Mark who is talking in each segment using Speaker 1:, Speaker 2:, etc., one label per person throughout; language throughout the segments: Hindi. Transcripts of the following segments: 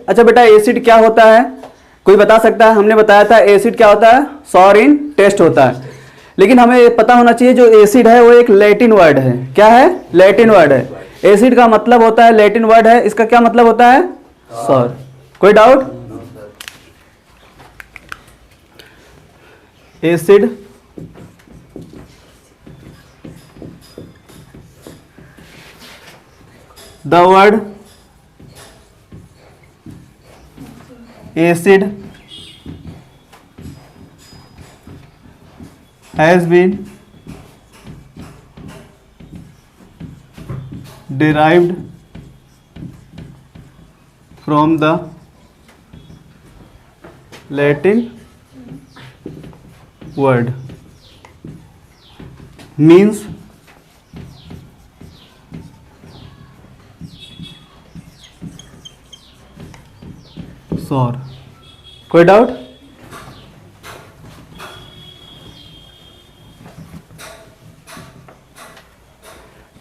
Speaker 1: अच्छा बेटा एसिड क्या होता है, कोई बता सकता है? हमने बताया था एसिड क्या होता है, सॉर इन टेस्ट होता है। लेकिन हमें पता होना चाहिए जो एसिड है वो एक लैटिन वर्ड है। क्या है? लैटिन वर्ड है। एसिड का मतलब होता है, लैटिन वर्ड है, इसका क्या मतलब होता है? सॉर। कोई doubt? Acid the word acid has been derived from the Latin word means sour। कोई doubt?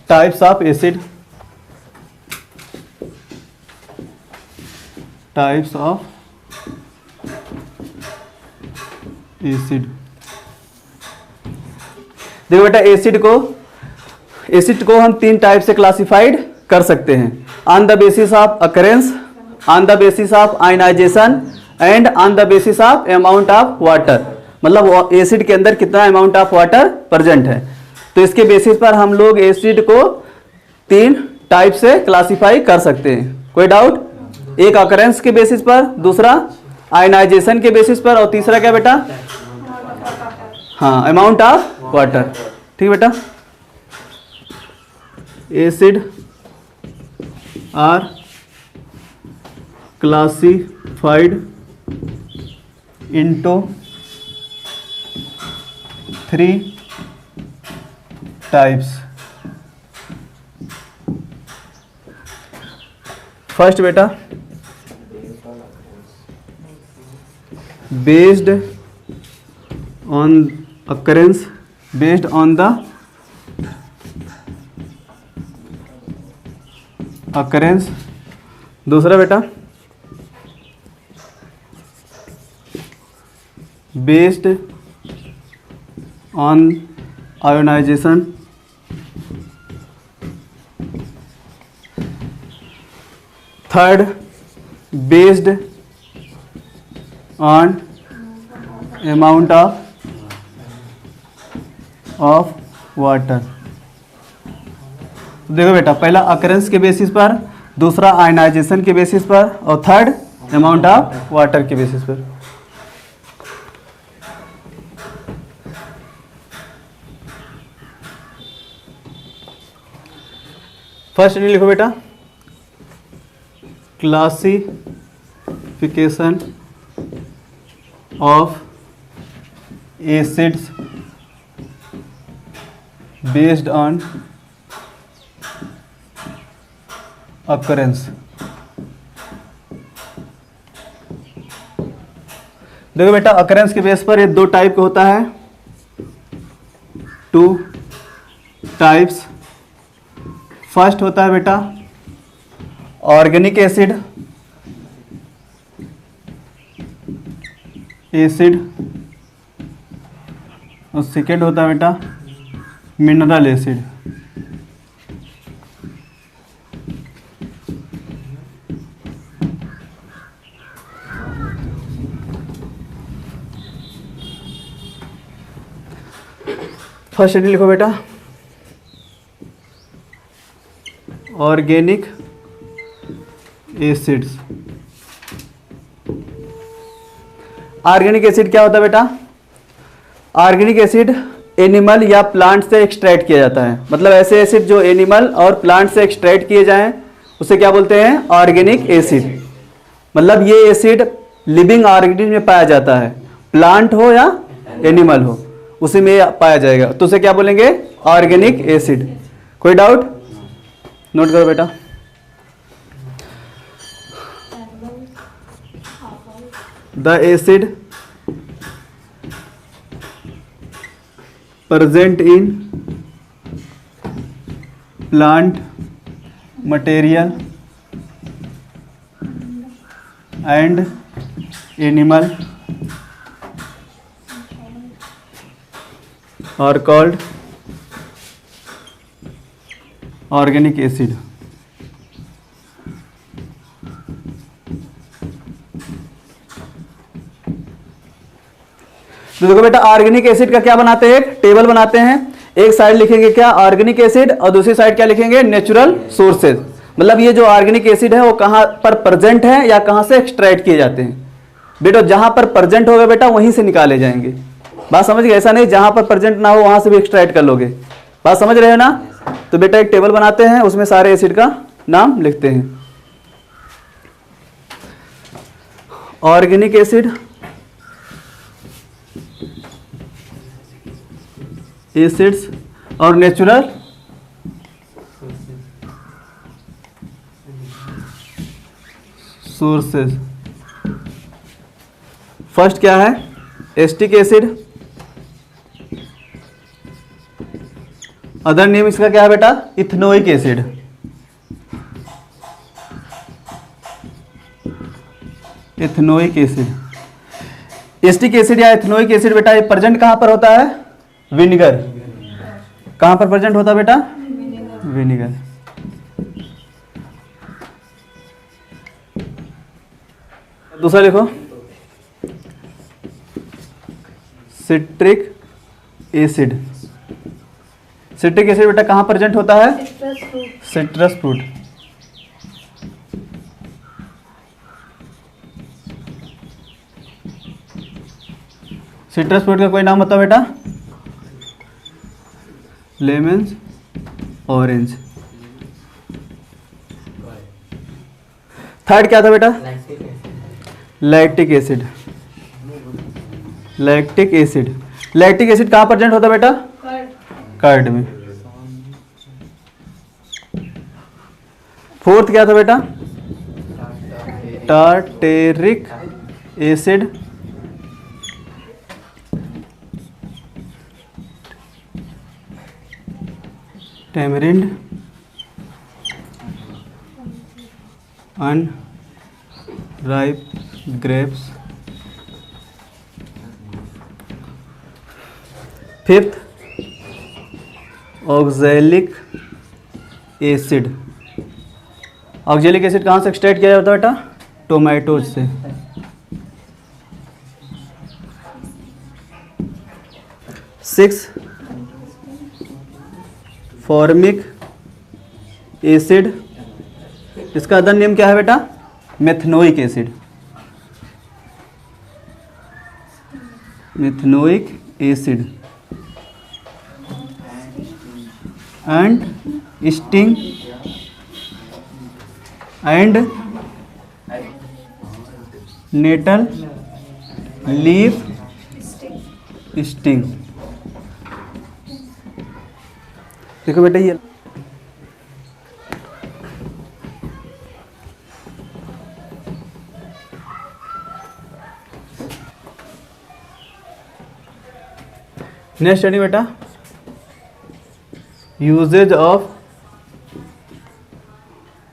Speaker 1: Types of acid, types of acid. देखो बेटा एसिड को हम तीन टाइप से क्लासिफाइड कर सकते हैं, on the basis of occurrence, on the basis of ionisation and on the basis of amount of water. मतलब एसिड के अंदर कितना अमाउंट ऑफ वाटर प्रेजेंट है। तो इसके बेसिस पर हम लोग एसिड को तीन टाइप से क्लासिफाई कर सकते हैं। कोई डाउट? एक अकरेंस के बेसिस पर, दूसरा आयनाइजेशन के बेसिस पर, और तीसरा क्या बेटा? हाँ, अमाउंट ऑफ वाटर। ठीक बेटा। Acid are classified into three types। First बेटा based on occurrence, based on the occurrence। दूसरा बेटा based on ionization। Third based on amount of water। देखो बेटा पहला अकरेंस के बेसिस पर, दूसरा आयनाइजेशन के बेसिस पर, और थर्ड अमाउंट ऑफ वाटर के बेसिस पर। फर्स्ट लिखो बेटा classification of acids based on occurrence. देखो बेटा अकरेंस के बेस पर ये दो टाइप का होता है, टू टाइप्स। फर्स्ट होता है बेटा ऑर्गेनिक एसिड, और सेकेंड होता है बेटा मिनरल एसिड। फर्स्ट लिखो बेटा ऑर्गेनिक एसिड्स। ऑर्गेनिक एसिड क्या होता है बेटा? ऑर्गेनिक एसिड एनिमल या प्लांट से एक्सट्रैक्ट किया जाता है। मतलब ऐसे एसिड जो एनिमल और प्लांट से एक्सट्रैक्ट किए जाएं उसे क्या बोलते हैं? Organic acid. मतलब ये एसिड लिविंग ऑर्गेनिज्म में पाया जाता है, प्लांट हो या एनिमल हो उसी में पाया जाएगा, तो उसे क्या बोलेंगे? Organic acid. कोई डाउट? नोट करो बेटा। The acid present in plant material and animal are called organic acid. तो देखो बेटा, ऑर्गेनिक एसिड का क्या बनाते हैं, एक टेबल बनाते हैं। एक साइड लिखेंगे क्या, ऑर्गेनिक एसिड, और दूसरी साइड क्या लिखेंगे, नेचुरल सोर्सेज। मतलब ये जो ऑर्गेनिक एसिड है वो कहां पर प्रेजेंट है या कहां से एक्सट्रैक्ट किए जाते हैं। बेटा जहां पर प्रेजेंट होगा बेटा वहीं से निकाले जाएंगे। बात समझ गए, ऐसा नहीं जहां पर प्रेजेंट ना हो वहां से भी एक्सट्रैक्ट कर लोगे। बात समझ रहे हो ना। तो बेटा एक टेबल बनाते हैं, उसमें सारे एसिड का नाम लिखते हैं। ऑर्गेनिक एसिड, एसिड्स और नेचुरल सोर्सेज। फर्स्ट क्या है, एस्टिक एसिड। अदर नेम इसका क्या है बेटा, ethanoic acid. Ethanoic acid. Acetic acid या इथेनोइक एसिड बेटा ये प्रेजेंट कहां पर होता है, विनेगर। कहां पर प्रेजेंट होता है बेटा, विनेगर। दूसरा लिखो, सिट्रिक एसिड। सिट्रिक एसिड बेटा कहां प्रेजेंट होता है, सिट्रस फ्रूट। सिट्रस फ्रूट का कोई नाम होता है बेटा, लेमन, ऑरेंज। थर्ड क्या था बेटा, lactic acid. Lactic acid, lactic acid कहां प्रेजेंट होता है बेटा, कर्ड में। फोर्थ क्या था बेटा, tartaric acid. Tamarind, unripe grapes. Fifth, oxalic acid. Oxalic acid कहाँ से एक्सट्रैक्ट किया जाता है बेटा, टोमेटोज से। Six, formic acid. इसका अदर नेम क्या है बेटा, methanoic acid. Methanoic acid and sting and nettle leaf sting. देखो बेटा ये नेक्स्ट स्टडी बेटा, usages of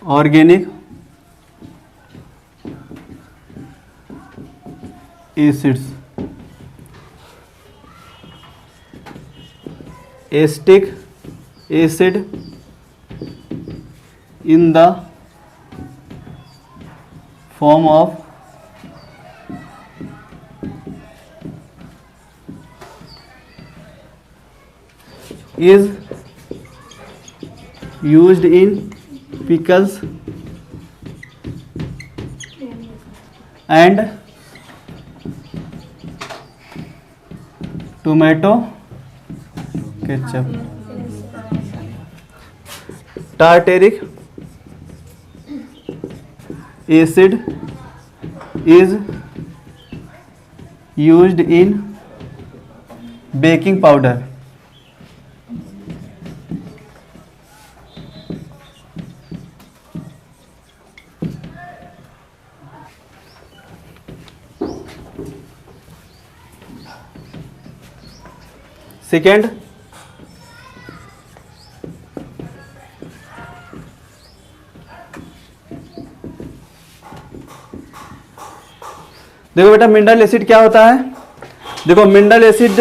Speaker 1: organic acids. Asterisk acid in the form of is used in pickles and tomato ketchup. Tartaric acid is used in baking powder. Second, देखो बेटा मिनरल एसिड क्या होता है, देखो मिनरल एसिड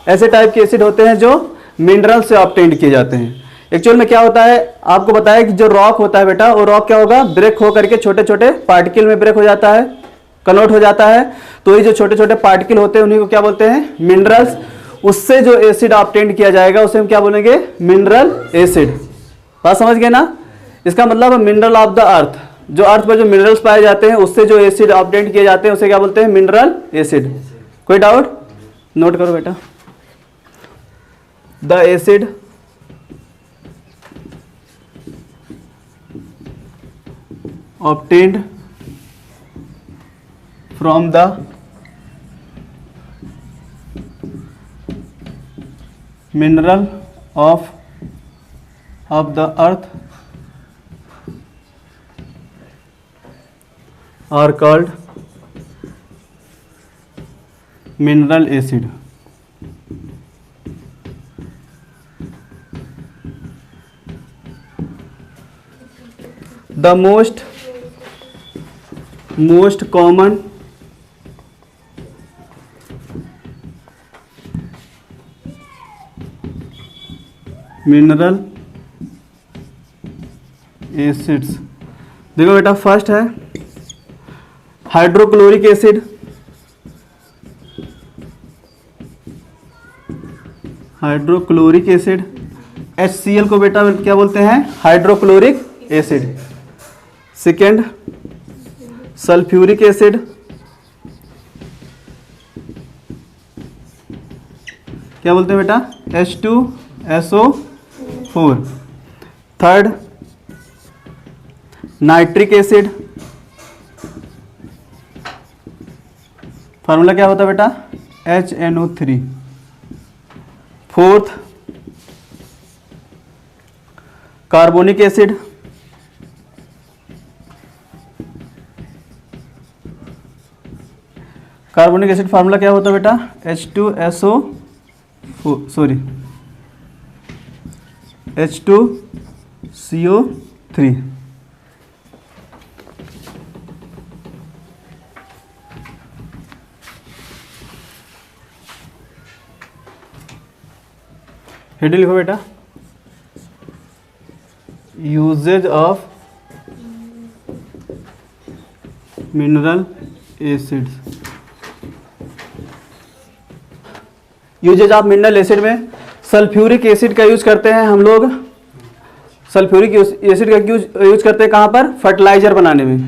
Speaker 1: ऐसे टाइप के एसिड होते हैं जो मिनरल से ऑब्टेन्ड किए जाते हैं। एक्चुअल में क्या होता है आपको बताया कि जो रॉक होता है बेटा, वो रॉक क्या होगा, ब्रेक हो करके छोटे छोटे पार्टिकल में ब्रेक हो जाता है, कन्वर्ट हो जाता है। तो ये जो छोटे छोटे पार्टिकल होते हैं उन्हीं को क्या बोलते हैं, मिनरल्स। उससे जो एसिड ऑब्टेन्ड किया जाएगा उसे हम क्या बोलेंगे, मिनरल एसिड। बात समझ गए ना। इसका मतलब मिनरल ऑफ द अर्थ, जो अर्थ पर जो मिनरल्स पाए जाते हैं उससे जो एसिड ऑब्टेन्ड किए जाते हैं उसे क्या बोलते हैं, मिनरल एसिड। कोई डाउट, नोट करो बेटा। The acid obtained from the mineral of the earth are called mineral acid. The most common mineral acids, देखो बेटा फर्स्ट है hydrochloric acid, hydrochloric acid HCl को बेटा क्या बोलते हैं, hydrochloric acid. Second sulphuric acid, क्या बोलते हैं बेटा, H2SO4। Third nitric acid, formula क्या होता है बेटा, HNO3। Fourth carbonic acid, carbonic acid formula क्या होता है बेटा, H2CO3। हेडिंग लिखो बेटा, usages of mineral acids. Usages of mineral acid में सल्फ्यूरिक एसिड का यूज करते हैं हम लोग। सल्फ्यूरिक एसिड का यूज करते हैं कहाँ पर, फर्टिलाइजर बनाने में,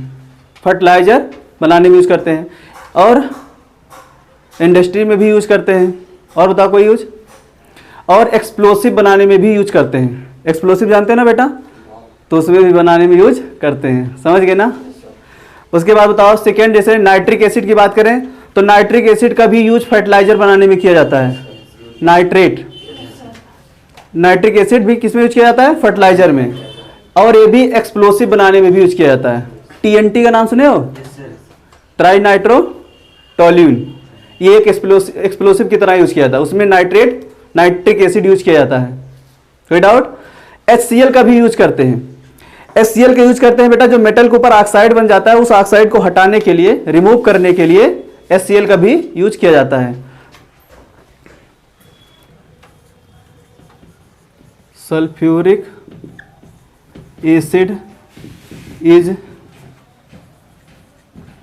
Speaker 1: फर्टिलाइजर बनाने में यूज करते हैं, और इंडस्ट्री में भी यूज करते हैं। और बताओ कोई यूज, और एक्सप्लोसिव बनाने में भी यूज करते हैं। एक्सप्लोसिव जानते हैं ना बेटा, तो उसमें भी बनाने में यूज करते हैं, समझ गए ना। उसके बाद बताओ सेकेंड, जैसे नाइट्रिक एसिड की बात करें तो नाइट्रिक एसिड का भी यूज फर्टिलाइजर बनाने में किया जाता है। नाइट्रेट, नाइट्रिक एसिड भी किस में यूज किया जाता है, फर्टिलाइजर में, और ये भी एक्सप्लोसिव बनाने में भी यूज किया जाता है। TNT का नाम सुने हो, ट्राई नाइट्रो टोल्यून, ये एक एक्सप्लोसिव की तरह यूज किया जाता है, उसमें नाइट्रिक एसिड यूज किया जाता है। कोई डाउट। HCl का भी यूज करते हैं। HCl का यूज करते हैं बेटा, जो मेटल के ऊपर ऑक्साइड बन जाता है उस ऑक्साइड को हटाने के लिए, रिमूव करने के लिए HCl का भी यूज किया जाता है। Sulphuric acid is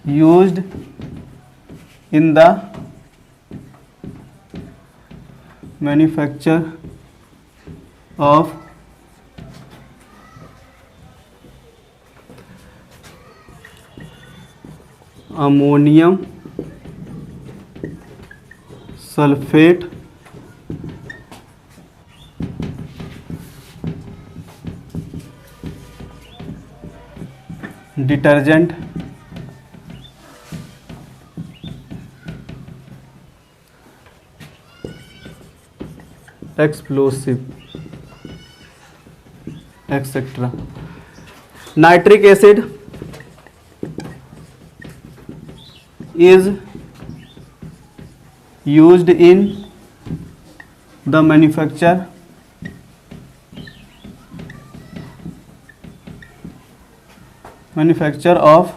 Speaker 1: used in the manufacture of ammonium sulphate detergent, explosive, etcetera. Nitric acid is used in the manufacture of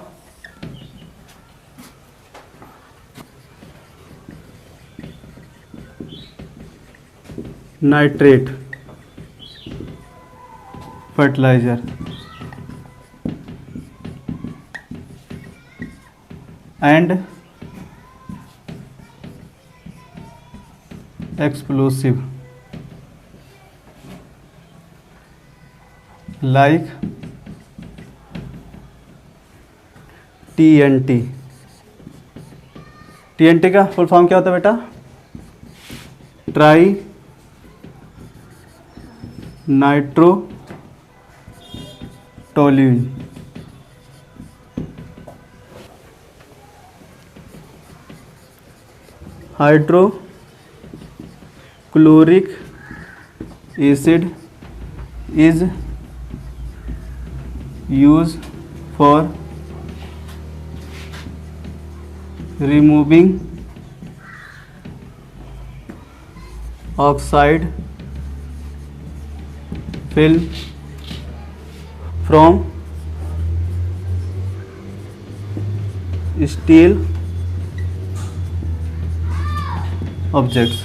Speaker 1: nitrate fertiliser and explosive like TNT। TNT का फुल फॉर्म क्या होता है बेटा? Trinitrotoluene. Hydrochloric acid is use for removing oxide film from steel objects।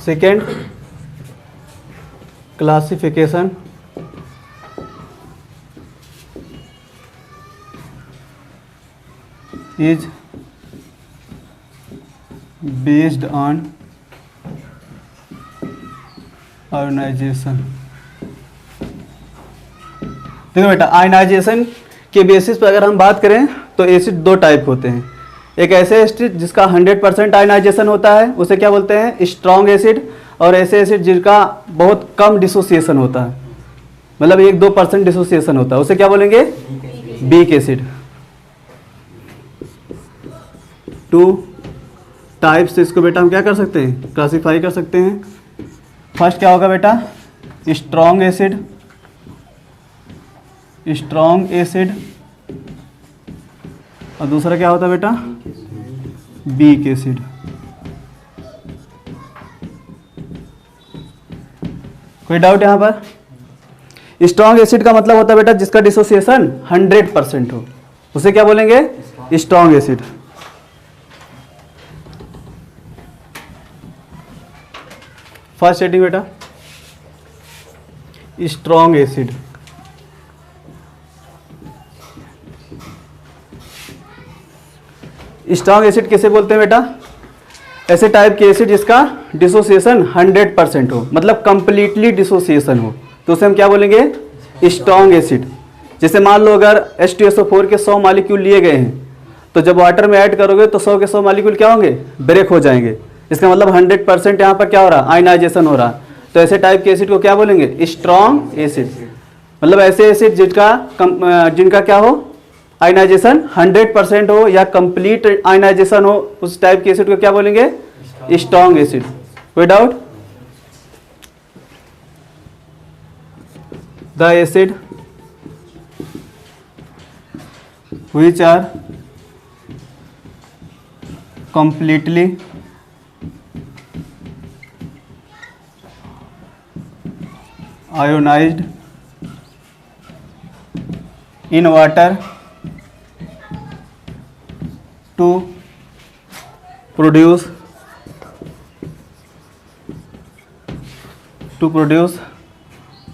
Speaker 1: Second classification is based on ionisation. देखो बेटा, आयोनाइजेशन के बेसिस पर अगर हम बात करें तो एसिड दो टाइप होते हैं। एक ऐसे एसिड जिसका 100% आयोनाइजेशन होता है, उसे क्या बोलते हैं? Strong acid. और ऐसे एसिड जिसका बहुत कम डिसोसिएशन होता है, मतलब 1-2% डिसोसिएशन होता है, उसे क्या बोलेंगे? Weak acid. टू टाइप्स से इसको बेटा हम क्या कर सकते हैं? क्लासीफाई कर सकते हैं। फर्स्ट क्या होगा बेटा? Strong acid. Strong acid. और दूसरा क्या होता है बेटा? Weak acid. कोई डाउट यहाँ पर? स्ट्रॉन्ग एसिड का मतलब होता है बेटा जिसका डिसोसिएशन 100% हो, उसे क्या बोलेंगे? Strong acid. फर्स्ट हेडिंग बेटा स्ट्रॉन्ग एसिड। स्ट्रॉन्ग एसिड किसे बोलते हैं बेटा? ऐसे टाइप के एसिड जिसका डिसोसिएशन 100% हो, मतलब कंप्लीटली डिसोसिएशन हो, तो उसे हम क्या बोलेंगे? Strong acid. जैसे मान लो अगर H2SO4 के 100 मॉलिक्यूल लिए गए हैं, तो जब वाटर में ऐड करोगे तो 100 के 100 मॉलिक्यूल क्या होंगे? ब्रेक हो जाएंगे। इसका मतलब 100% यहाँ पर क्या हो रहा है? आयनाइजेशन हो रहा है। तो ऐसे टाइप के एसिड को क्या बोलेंगे? Strong acid. मतलब ऐसे एसिड जिनका क्या हो? आयनाइजेशन 100% हो या कंप्लीट आयनाइजेशन हो, उस टाइप के एसिड को क्या बोलेंगे? Strong acid. कोई doubt? The acid which are completely ionized in water to produce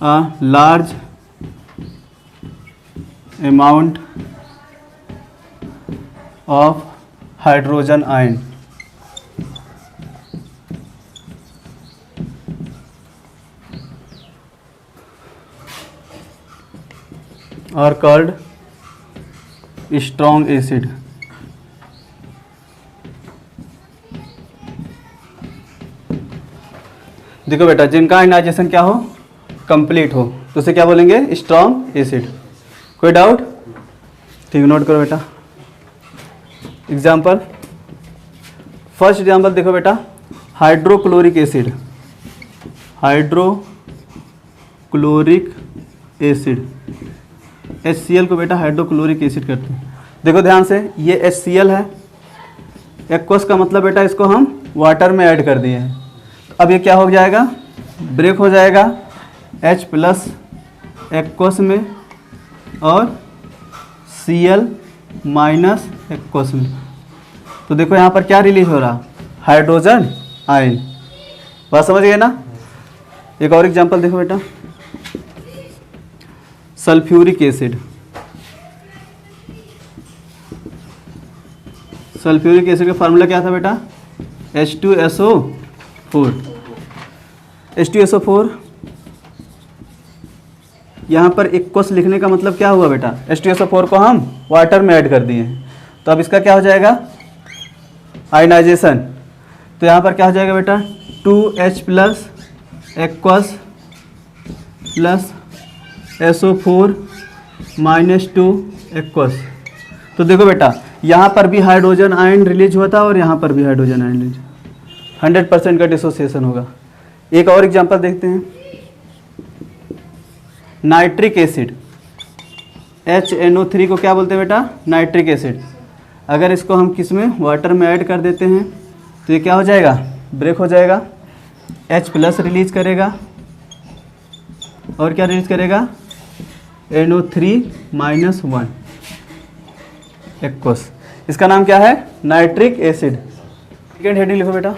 Speaker 1: a large amount of hydrogen ion are called strong acid। देखो बेटा, जिनका आयनाइजेशन क्या हो? कंप्लीट हो, तो उसे क्या बोलेंगे? Strong acid. कोई डाउट? ठीक, नोट करो बेटा। एग्जाम्पल, फर्स्ट एग्जाम्पल देखो बेटा, hydrochloric acid. Hydrochloric acid, HCl को बेटा हाइड्रोक्लोरिक एसिड करते हैं। देखो ध्यान से, ये HCl है, एक्वस का मतलब बेटा इसको हम वाटर में ऐड कर दिए हैं। अब ये क्या हो जाएगा? ब्रेक हो जाएगा H+ एक्वस में और Cl माइनस एक्वस में। तो देखो यहाँ पर क्या रिलीज हो रहा, हाइड्रोजन आयन। बात समझ गए ना। एक और एग्जांपल देखो बेटा, सल्फ्यूरिक एसिड। सल्फ्यूरिक एसिड का फार्मूला क्या था बेटा, H2SO4। H2SO4 यहाँ पर एक्वस लिखने का मतलब क्या हुआ बेटा, H2SO4 को हम वाटर में ऐड कर दिए हैं, तो अब इसका क्या हो जाएगा, आयनाइजेशन। तो यहाँ पर क्या हो जाएगा बेटा, 2H plus aqueous plus SO4 minus 2 aqueous. तो देखो बेटा यहाँ पर भी हाइड्रोजन आयन रिलीज हुआ था और यहाँ पर भी हाइड्रोजन आयन रिलीज, 100% का डिसोसिएशन होगा। एक और एग्जांपल देखते हैं, नाइट्रिक एसिड। HNO3 को क्या बोलते हैं बेटा, नाइट्रिक एसिड। अगर इसको हम किस में, वाटर में ऐड कर देते हैं तो ये क्या हो जाएगा, ब्रेक हो जाएगा, H प्लस रिलीज करेगा और क्या रिलीज करेगा, NO3 माइनस 1 एक्वस। इसका नाम क्या है, नाइट्रिक एसिड। सेकेंड हेडिंग लिखो बेटा,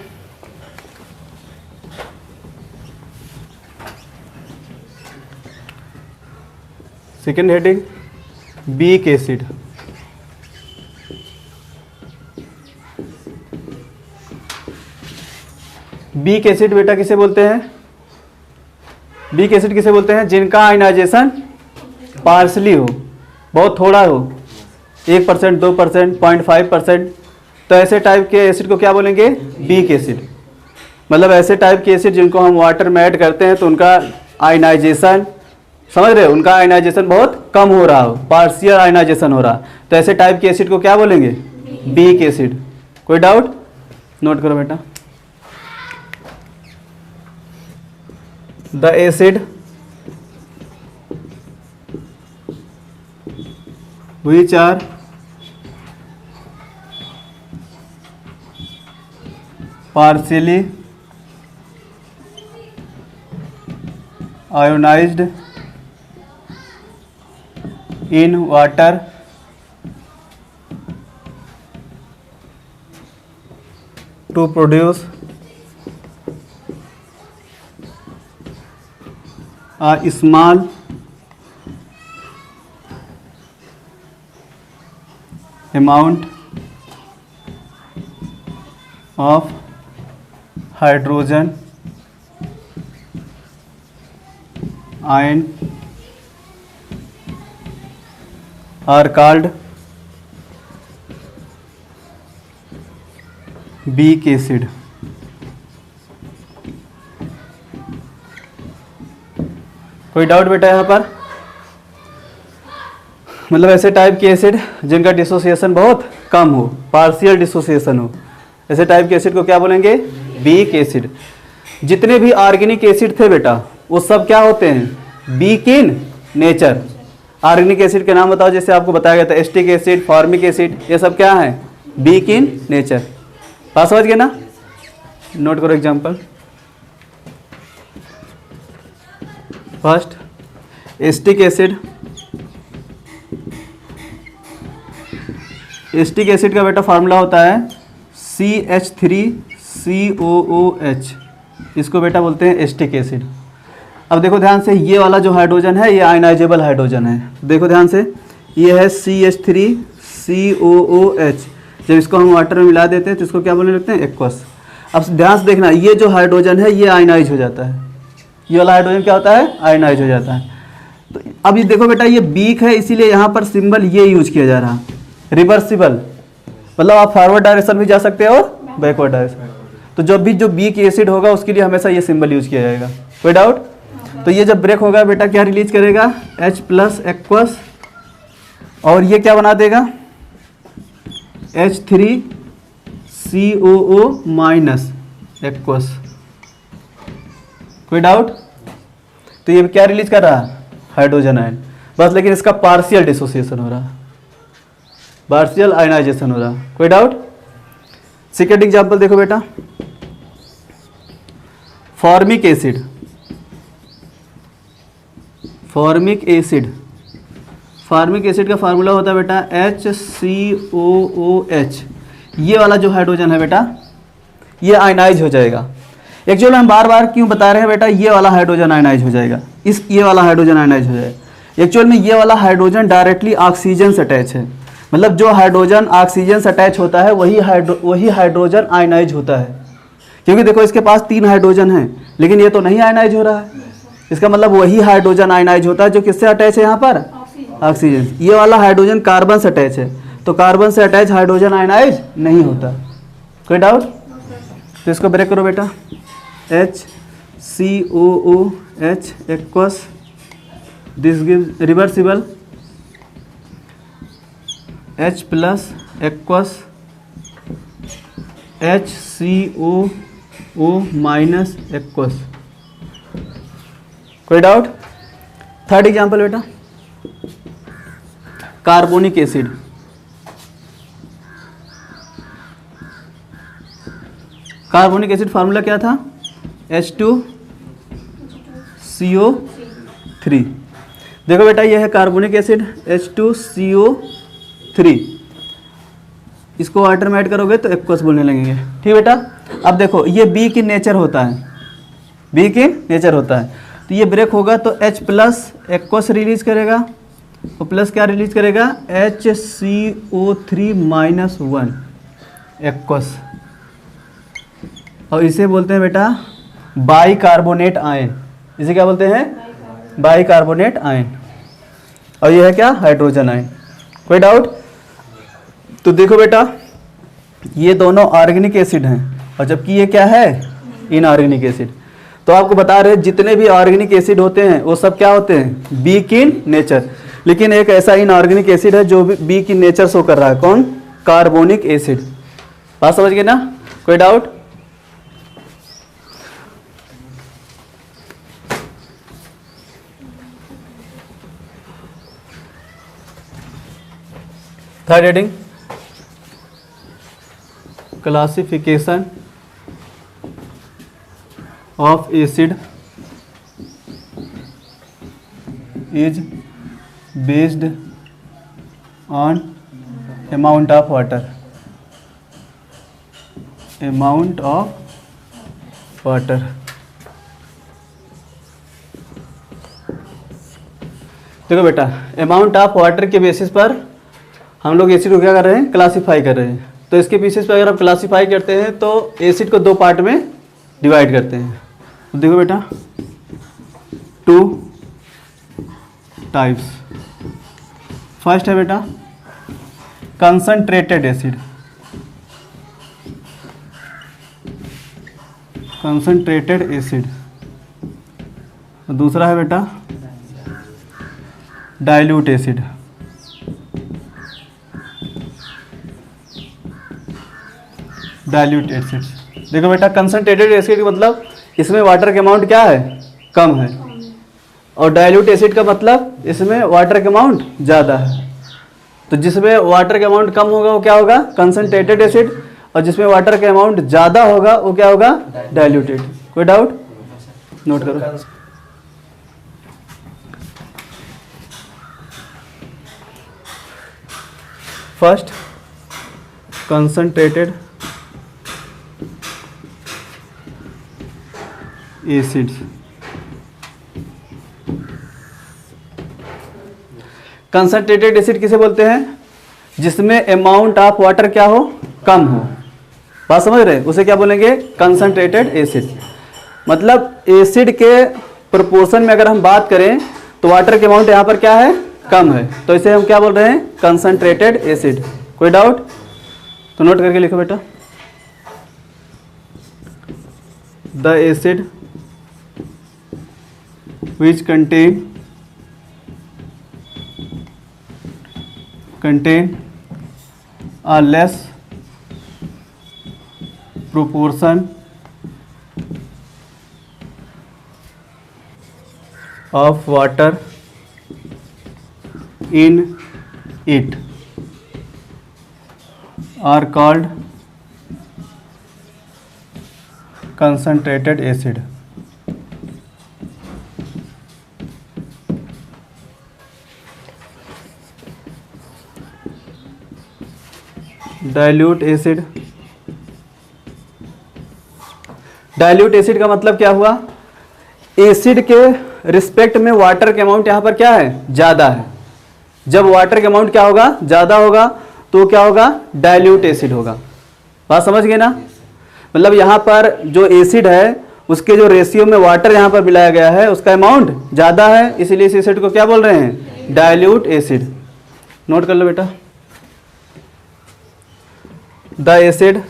Speaker 1: second heading beak acid. Beak acid बेटा किसे बोलते हैं, बीक एसिड किसे बोलते हैं, जिनका आयनाइजेशन पार्शली हो, बहुत थोड़ा हो, 1%, 2%, 0.5%। तो ऐसे टाइप के एसिड को क्या बोलेंगे, बीक एसिड। मतलब ऐसे टाइप के एसिड जिनको हम वाटर में ऐड करते हैं तो उनका आयनाइजेशन, समझ रहे हो, उनका आयनाइजेशन बहुत कम हो रहा हो, पार्शियल आयनाइजेशन हो रहा, तो ऐसे टाइप के एसिड को क्या बोलेंगे, बीक एसिड। कोई डाउट, नोट करो बेटा। The acid which are partially ionized in water to produce a small amount of hydrogen ion are called weak acid. कोई डाउट बेटा यहाँ पर? मतलब ऐसे टाइप के एसिड जिनका डिसोसिएशन बहुत कम हो, पार्शियल डिसोसिएशन हो, ऐसे टाइप के एसिड को क्या बोलेंगे? Weak acid. जितने भी ऑर्गेनिक एसिड थे बेटा वो सब क्या होते हैं? Weak in nature. Organic acid के नाम बताओ, जैसे आपको बताया गया था एस्टिक एसिड, फॉर्मिक एसिड, ये सब क्या है? Week in nature. पास समझ गए ना? नोट करो example. First acetic acid. Acetic acid का बेटा फार्मूला होता है CH3COOH। इसको बेटा बोलते हैं एस्टिक एसिड। अब देखो ध्यान से, ये वाला जो हाइड्रोजन है ये आयनाइजेबल हाइड्रोजन है। देखो ध्यान से, ये है CH3COOH। जब इसको हम वाटर में मिला देते हैं तो इसको क्या बोलने लगते हैं? एक्वस। अब ध्यान से देखना, ये जो हाइड्रोजन है ये आयनाइज हो जाता है। ये वाला हाइड्रोजन क्या होता है? आयनाइज हो जाता है। तो अब ये देखो बेटा, ये वीक है इसीलिए यहाँ पर सिंबल ये यूज किया जा रहा, रिवर्सिबल। मतलब आप फॉरवर्ड डायरेक्शन भी जा सकते हो और बैकवर्ड डायरेक्शन। तो जब भी जो वीक एसिड होगा उसके लिए हमेशा ये सिंबल यूज किया जाएगा। कोई डाउट? तो ये जब ब्रेक होगा बेटा क्या रिलीज करेगा? H प्लस एक्वस, और ये क्या बना देगा? H3COO minus aqueous. कोई डाउट? तो ये क्या रिलीज कर रहा है? Hydrogen ion. बस लेकिन इसका पार्शियल डिसोसिएशन हो रहा, पार्शियल आयनाइजेशन हो रहा। कोई डाउट? सेकेंड एग्जांपल देखो बेटा, formic acid. Formic acid, formic acid का फार्मूला होता है बेटा HCOOH। ये वाला जो हाइड्रोजन है बेटा ये आयनाइज हो जाएगा। एक्चुअली हम बार बार क्यों बता रहे हैं बेटा, ये वाला हाइड्रोजन आयनाइज हो जाएगा, ये वाला हाइड्रोजन आयनाइज हो जाएगा। एक्चुअल में ये वाला हाइड्रोजन डायरेक्टली ऑक्सीजन से अटैच है, मतलब जो हाइड्रोजन ऑक्सीजन से अटैच होता है वही हाइड्रोजन आयनाइज होता है। क्योंकि देखो इसके पास 3 हाइड्रोजन हैं लेकिन ये तो नहीं आयनाइज हो रहा है, इसका मतलब वही हाइड्रोजन आयनाइज होता है जो किससे अटैच है यहाँ पर, ऑक्सीजन। ये वाला हाइड्रोजन कार्बन से अटैच है, तो कार्बन से अटैच हाइड्रोजन आयनाइज नहीं होता। कोई डाउट? तो इसको ब्रेक करो बेटा, HCOOH aqueous, this gives reversible H plus aqueous HCOO minus aqueous. कोई डाउट? थर्ड एग्जाम्पल बेटा, carbonic acid. Carbonic acid formula क्या था, H2CO3। देखो बेटा ये है कार्बोनिक एसिड H2CO3, इसको वाटर में ऐड करोगे तो एक्वस बोलने लगेंगे। ठीक बेटा, अब देखो ये बी की नेचर होता है, बी की नेचर होता है, तो ये ब्रेक होगा तो H प्लस एक्वस रिलीज करेगा और प्लस क्या रिलीज करेगा, HCO3 माइनस 1 एक्वस, और इसे बोलते हैं बेटा बाइकार्बोनेट आयन। इसे क्या बोलते हैं, बाइकार्बोनेट आयन। और ये है क्या, हाइड्रोजन आयन। कोई डाउट? तो देखो बेटा ये दोनों ऑर्गेनिक एसिड हैं और जबकि ये क्या है, इनऑर्गेनिक एसिड। तो आपको बता रहे जितने भी ऑर्गेनिक एसिड होते हैं वो सब क्या होते हैं, वीक इन नेचर। लेकिन एक ऐसा इनऑर्गेनिक एसिड है जो भी वीक इन नेचर शो कर रहा है, कौन, कार्बोनिक एसिड। बात समझ गए ना? कोई doubt? Third heading, classification of acid is based on amount of water, amount of water. देखो बेटा अमाउंट ऑफ वाटर के बेसिस पर हम लोग एसिड को क्या कर रहे हैं, क्लासीफाई कर रहे हैं। तो इसके बेसिस पर अगर हम क्लासीफाई करते हैं तो एसिड को 2 पार्ट में डिवाइड करते हैं। तो देखो बेटा 2 टाइप्स। फर्स्ट है बेटा कंसंट्रेटेड एसिड, कंसंट्रेटेड एसिड। दूसरा है बेटा डाइल्यूट एसिड, डाइल्यूट एसिड। देखो बेटा कंसंट्रेटेड एसिड का मतलब इसमें वाटर का अमाउंट क्या है, कम है, और डाइल्यूट एसिड का मतलब इसमें वाटर का अमाउंट ज़्यादा है। तो जिसमें वाटर का अमाउंट कम होगा वो क्या होगा, कंसंट्रेटेड एसिड, और जिसमें वाटर का अमाउंट ज़्यादा होगा वो क्या होगा, डाइल्यूटेड। कोई डाउट? नोट करो। First concentrated acids. Concentrated acid किसे बोलते हैं, जिसमें अमाउंट ऑफ वाटर क्या हो, कम हो। बात समझ रहे हैं? उसे क्या बोलेंगे, कंसंट्रेटेड एसिड। मतलब एसिड के प्रोपोर्शन में अगर हम बात करें तो वाटर के अमाउंट यहाँ पर क्या है, कम है, तो इसे हम क्या बोल रहे हैं, कंसंट्रेटेड एसिड। कोई डाउट? तो नोट करके लिखो बेटा, the acid which contain a less proportion of water in it are called concentrated acid। Dilute acid. Dilute acid का मतलब क्या हुआ, एसिड के रिस्पेक्ट में वाटर के अमाउंट यहाँ पर क्या है, ज़्यादा है। जब वाटर के अमाउंट क्या होगा, ज़्यादा होगा, तो क्या होगा, डाइल्यूट एसिड होगा। बात समझ गए ना, मतलब यहाँ पर जो एसिड है उसके जो रेशियो में वाटर यहाँ पर मिलाया गया है उसका अमाउंट ज़्यादा है, इसीलिए इस एसिड को क्या बोल रहे हैं, डाइल्यूट एसिड। नोट कर लो बेटा, the acid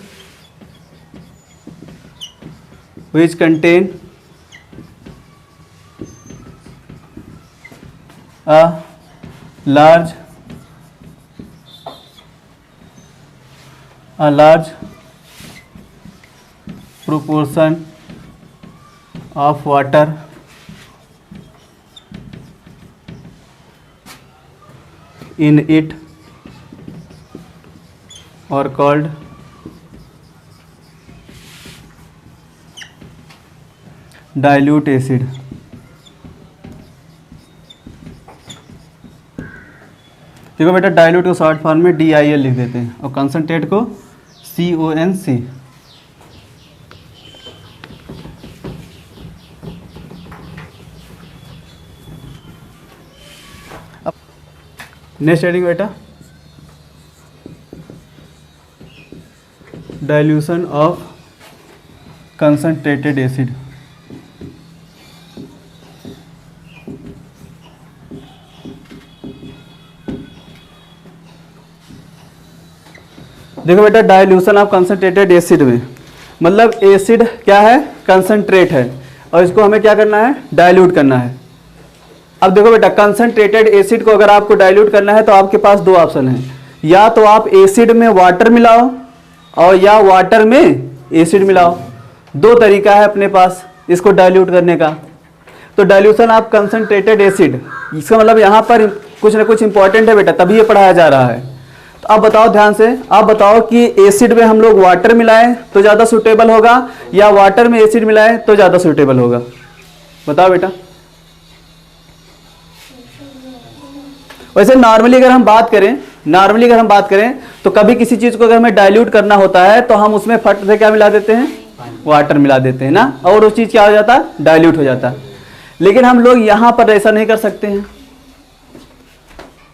Speaker 1: which contain a large proportion of water in it are called dilute acid. देखो बेटा, डाइल्यूट को शॉर्ट फॉर्म में DIL लिख देते हैं और कंसंट्रेट को CONC। नेक्स्ट हेडिंग बेटा, डाइल्यूशन ऑफ कंसंट्रेटेड एसिड। देखो बेटा, डाइल्यूशन ऑफ कंसंट्रेटेड एसिड में मतलब एसिड क्या है, कंसंट्रेट है, और इसको हमें क्या करना है, डाइल्यूट करना है। अब देखो बेटा, कंसंट्रेटेड एसिड को अगर आपको डाइल्यूट करना है तो आपके पास दो ऑप्शन हैं, या तो आप एसिड में वाटर मिलाओ और या वाटर में एसिड मिलाओ। दो तरीका है अपने पास इसको डाइल्यूट करने का। तो डाइल्यूशन ऑफ कंसंट्रेटेड एसिड, इसका मतलब यहाँ पर कुछ ना कुछ इंपॉर्टेंट है बेटा, तभी ये पढ़ाया जा रहा है। तो आप बताओ ध्यान से, आप बताओ कि एसिड में हम लोग वाटर मिलाएं तो ज़्यादा सूटेबल होगा या वाटर में एसिड मिलाएं तो ज़्यादा सूटेबल होगा, बताओ बेटा। वैसे नॉर्मली अगर हम बात करें तो कभी किसी चीज़ को अगर हमें डाइल्यूट करना होता है तो हम उसमें फट से क्या मिला देते हैं, वाटर मिला देते हैं ना, और वो चीज़ क्या हो जाता है, डाइल्यूट हो जाता है। लेकिन हम लोग यहाँ पर ऐसा नहीं कर सकते हैं,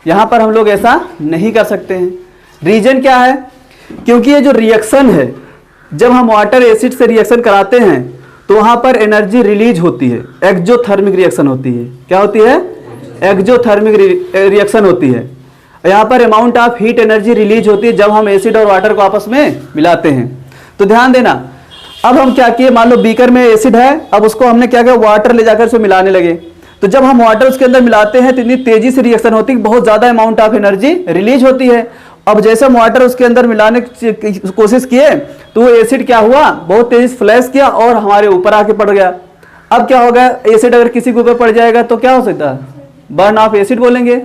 Speaker 1: यहाँ पर हम लोग ऐसा नहीं कर सकते हैं। रीजन क्या है, क्योंकि ये जो रिएक्शन है, जब हम वाटर एसिड से रिएक्शन कराते हैं तो वहाँ पर एनर्जी रिलीज होती है, एक्सोथर्मिक रिएक्शन होती है। क्या होती है, एक्सोथर्मिक रिएक्शन होती है। यहाँ पर amount of heat energy release होती है जब हम एसिड और वाटर को आपस में मिलाते हैं। तो ध्यान देना, अब हम क्या किए, मान लो बीकर में एसिड है, अब उसको हमने क्या किया, वाटर ले जाकर उसको मिलाने लगे। तो जब हम वाटर उसके अंदर मिलाते हैं तो इतनी तेजी से रिएक्शन होती है, बहुत ज्यादा अमाउंट ऑफ एनर्जी रिलीज होती है। अब जैसे हम वाटर उसके अंदर मिलाने की कोशिश किए तो वो एसिड क्या हुआ, बहुत तेजी से फ्लैश किया और हमारे ऊपर आके पड़ गया। अब क्या होगा, एसिड अगर किसी के ऊपर पड़ जाएगा तो क्या हो सकता है, बर्न ऑफ एसिड बोलेंगे,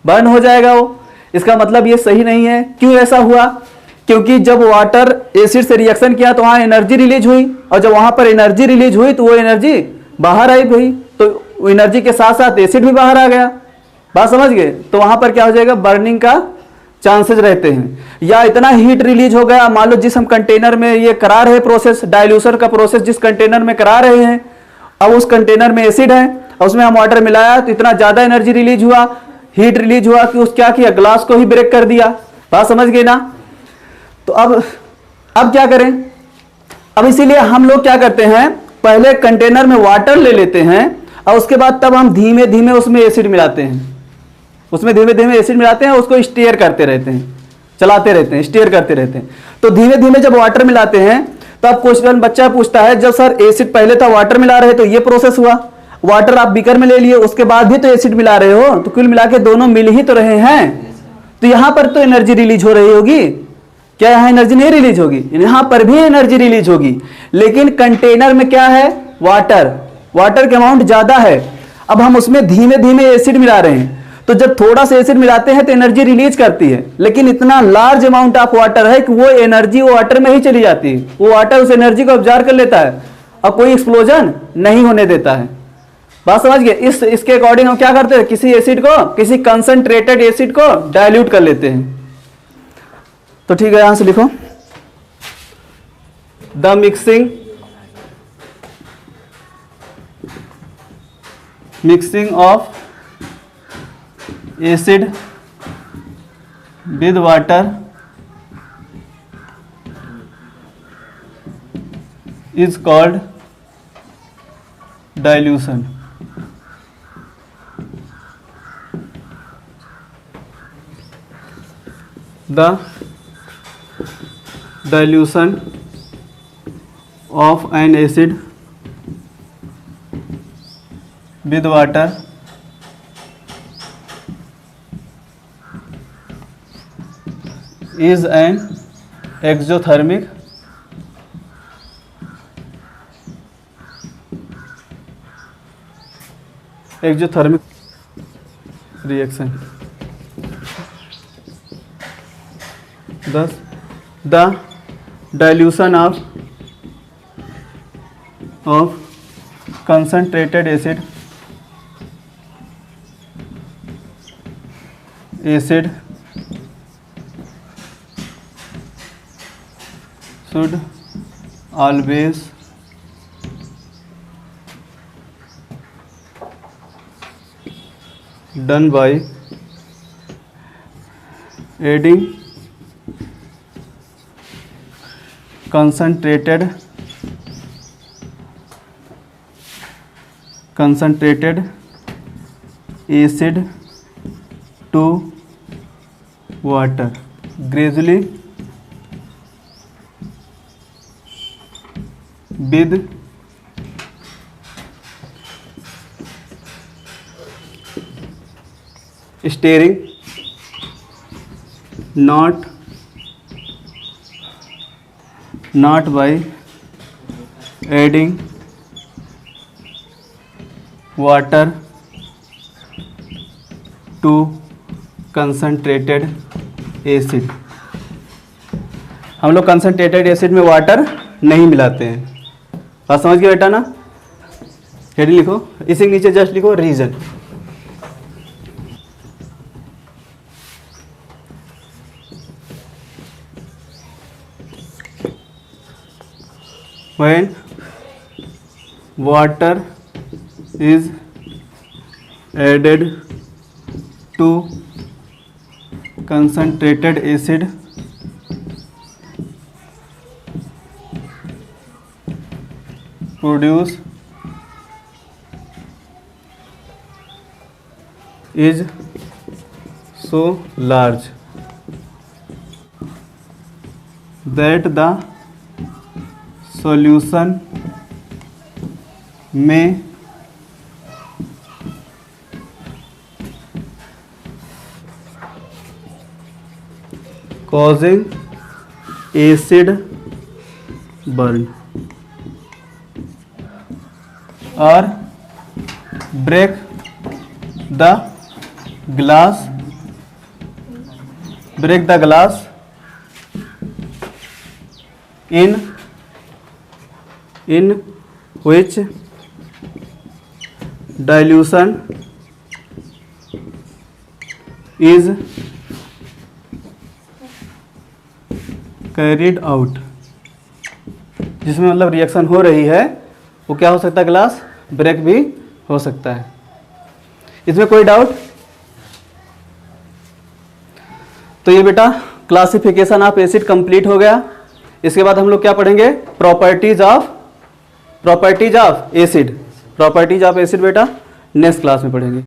Speaker 1: बर्न हो जाएगा वो। इसका मतलब ये सही नहीं है। क्यों ऐसा हुआ, क्योंकि जब वाटर एसिड से रिएक्शन किया तो वहां एनर्जी रिलीज हुई, और जब वहां पर एनर्जी रिलीज हुई तो वो एनर्जी बाहर आई गई, तो एनर्जी के साथ साथ एसिड भी बाहर आ गया। बात समझ गए, तो वहां पर क्या हो जाएगा, बर्निंग का चांसेस रहते हैं। या इतना हीट रिलीज हो गया, मान लो जिस हम कंटेनर में ये करा रहे प्रोसेस, डाइल्यूशन का प्रोसेस जिस कंटेनर में करा रहे हैं, अब उस कंटेनर में एसिड है और उसमें हम वाटर मिलाया तो इतना ज्यादा एनर्जी रिलीज हुआ, हीट रिलीज हुआ कि उस क्या किया, ग्लास को ही ब्रेक कर दिया। बात समझ गए ना। तो अब क्या करें, अब इसीलिए हम लोग क्या करते हैं, पहले कंटेनर में वाटर ले लेते हैं और उसके बाद तब हम धीमे धीमे उसमें एसिड मिलाते हैं, उसमें धीमे धीमे एसिड मिलाते हैं, उसको स्टीयर करते रहते हैं, चलाते रहते हैं, स्टीयर करते रहते हैं। तो धीमे धीमे जब वाटर मिलाते हैं तो अब क्वेश्चन बच्चा पूछता है, जब सर एसिड पहले था वाटर मिला रहे तो ये प्रोसेस हुआ, वाटर आप बीकर में ले लिए उसके बाद भी तो एसिड मिला रहे हो, तो कुल मिला के दोनों मिल ही तो रहे हैं, तो यहां पर तो एनर्जी रिलीज हो रही होगी। क्या यहां एनर्जी नहीं रिलीज होगी, यहां पर भी एनर्जी रिलीज होगी, लेकिन कंटेनर में क्या है, वाटर के अमाउंट ज्यादा है। अब हम उसमें धीमे धीमे एसिड मिला रहे हैं, तो जब थोड़ा सा एसिड मिलाते हैं तो एनर्जी रिलीज करती है, लेकिन इतना लार्ज अमाउंट ऑफ वाटर है कि वो एनर्जी वो वाटर में ही चली जाती है, वो वाटर उस एनर्जी को ऑब्जर्व कर लेता है और कोई एक्सप्लोजन नहीं होने देता है। बात समझ गए। इसके अकॉर्डिंग हम क्या करते हैं, किसी एसिड को, किसी कंसंट्रेटेड एसिड को डाइल्यूट कर लेते हैं। तो ठीक है, यहां से लिखो the mixing of acid with water is called dilution. The dilution of an acid with water is an exothermic reaction. Thus, the dilution of concentrated acid should always done by adding concentrated acid to water gradually with stirring, not by adding water to concentrated acid. हम लोग कंसनट्रेटेड एसिड में वाटर नहीं मिलाते हैं। बात समझ गए बेटा ना? हेडिंग लिखो, इसी के नीचे जस्ट लिखो reason. When water is added to concentrated acid, produce is so large that the solution may causing acid burn or break the glass in which dilution is carried out, जिसमें मतलब रिएक्शन हो रही है वो क्या हो सकता है, ग्लास ब्रेक भी हो सकता है। इसमें कोई डाउट? तो ये बेटा क्लासिफिकेशन ऑफ एसिड कंप्लीट हो गया। इसके बाद हम लोग क्या पढ़ेंगे, प्रॉपर्टीज ऑफ एसिड बेटा नेक्स्ट क्लास में पढ़ेंगे।